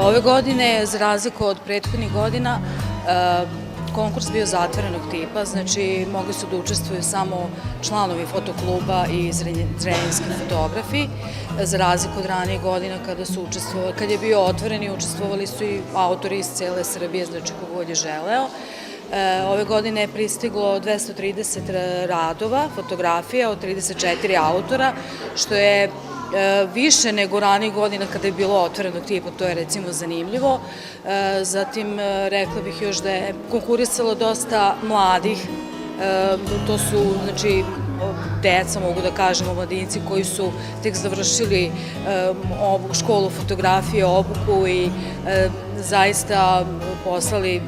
Ove godine, za razliku od prethodnih godina, konkurs bio zatvorenog tipa, znači mogli su da učestvuju samo članovi fotokluba i zrenjaninski fotografi, za razliku od ranijih godina kad je bio otvoren i učestvovali su i autori iz cele Srbije, znači kogod je želeo. Ove godine je pristiglo 230 radova, fotografija od 34 autora, što je više nego ranijih godina kada je bilo otvorenog tipa, to je recimo zanimljivo. Zatim rekla bih još da je konkurisalo dosta mladih, to su znači deca, mogu da kažemo, mladinci koji su tek završili školu fotografije, obuku i zaista poslali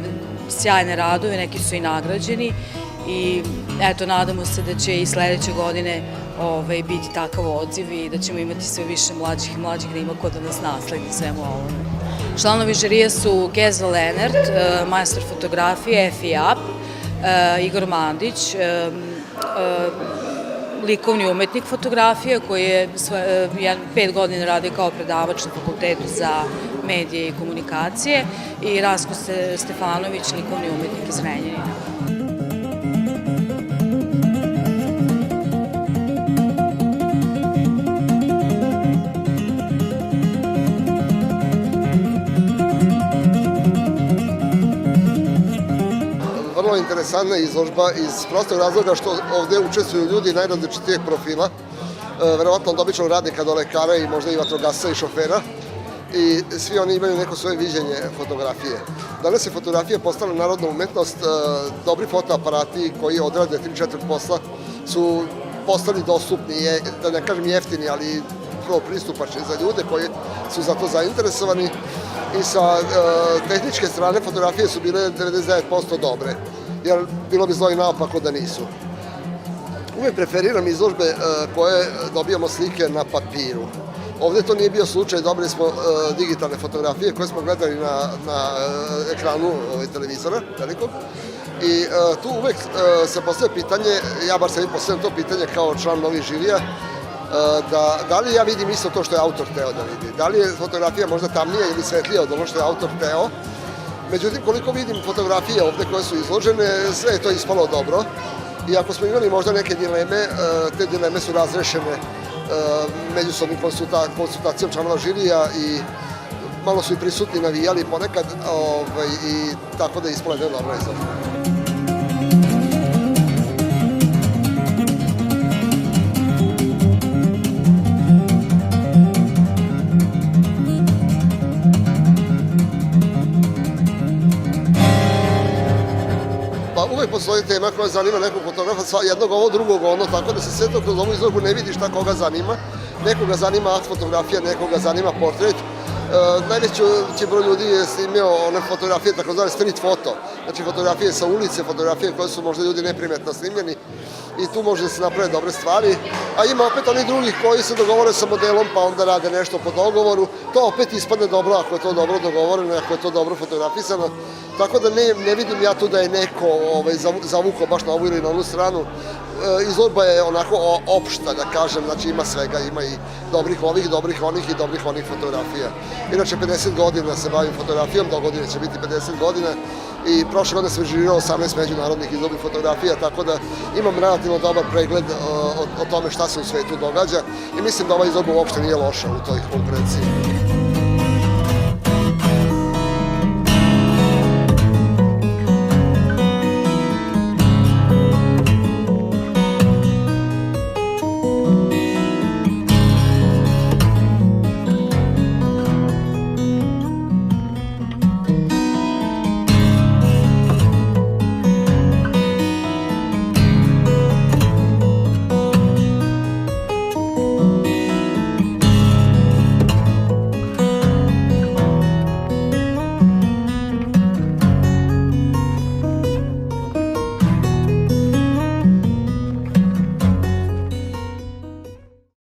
sjajne radove, neki su i nagrađeni i eto, nadamo se da će i sledeće godine biti takav odziv i da ćemo imati sve više mlađih i mlađih da ima ko da nas nasledi svemu ovome. Članovi žirije su Geza Lenert, majstor fotografije, Efi Ap, Igor Mandić, likovni umetnik fotografije koji je 5 godina radio kao predavač na Fakultetu za medije i komunikacije i Rasko Stefanović, likovni umetnik iz Zrenjanina. Vrlo interesantna izložba iz prostog razloga što ovde učestvuju ljudi najrazličitijeg profila, verovatno od običnog radnika do lekara i možda i vatrogasca i šofera, i svi oni imaju neko svoje viđenje fotografije. Danas je fotografija postala narodna umetnost, dobri fotoaparati koji odrade 3-4 posla su postali dostupni, da ne kažem jeftini, ali vrlo pristupačni za ljude koji su za to zainteresovani i sa tehničke strane fotografije su bile 99% dobre, jer bilo bi zlo i naopako da nisu. Uvijek preferiram izložbe koje dobijamo slike na papiru. Ovde to nije bio slučaj, dobili smo digitalne fotografije koje smo gledali na ekranu televizora velikog i tu uvek se postavlja pitanje, ja bar sebi postavljam to pitanje kao član novih žirija, da li ja vidim isto to što je autor hteo da vidi, da li je fotografija možda tamnija ili svetlija od ono što je autor hteo. Međutim, koliko vidim fotografije ovde koje su izložene, sve je to ispalo dobro i ako smo imali možda neke dileme, te dileme su razrešene međusobnim konsultacijom članova žirija i malo su i prisutni navijali ponekad i tako da je ispala jedna dobra izložba. Uvek postoji tema koja zanima nekog fotografa, jednog ovo, drugog ono, tako da se sve to kroz ovu izložbu ne vidi šta koga zanima. Nekoga zanima art fotografija, nekoga zanima portret. Najveći broj ljudi je snimio one fotografije, takozvane street foto, znači fotografije sa ulice, fotografije koje su možda ljudi neprimetno snimljeni i tu može da se naprave dobre stvari, a ima opet oni drugih koji se dogovore sa modelom pa onda rade nešto po dogovoru, to opet ispadne dobro ako je to dobro dogovoreno, ako je to dobro fotografisano, tako da ne vidim ja tu da je neko zavukao baš na ovu ili na onu stranu. Izložba je onako opšta, da kažem, znači ima svega, ima i dobrih ovih, dobrih onih i dobrih onih fotografija. Inače, 50 godina se bavim fotografijom, do godine će biti 50 godina i prošle godine sam žirirao 18 međunarodnih izložbi fotografija, tako da imam relativno dobar pregled o tome šta se u svetu događa i mislim da ova izložba uopšte nije loša u toj konkurenciji.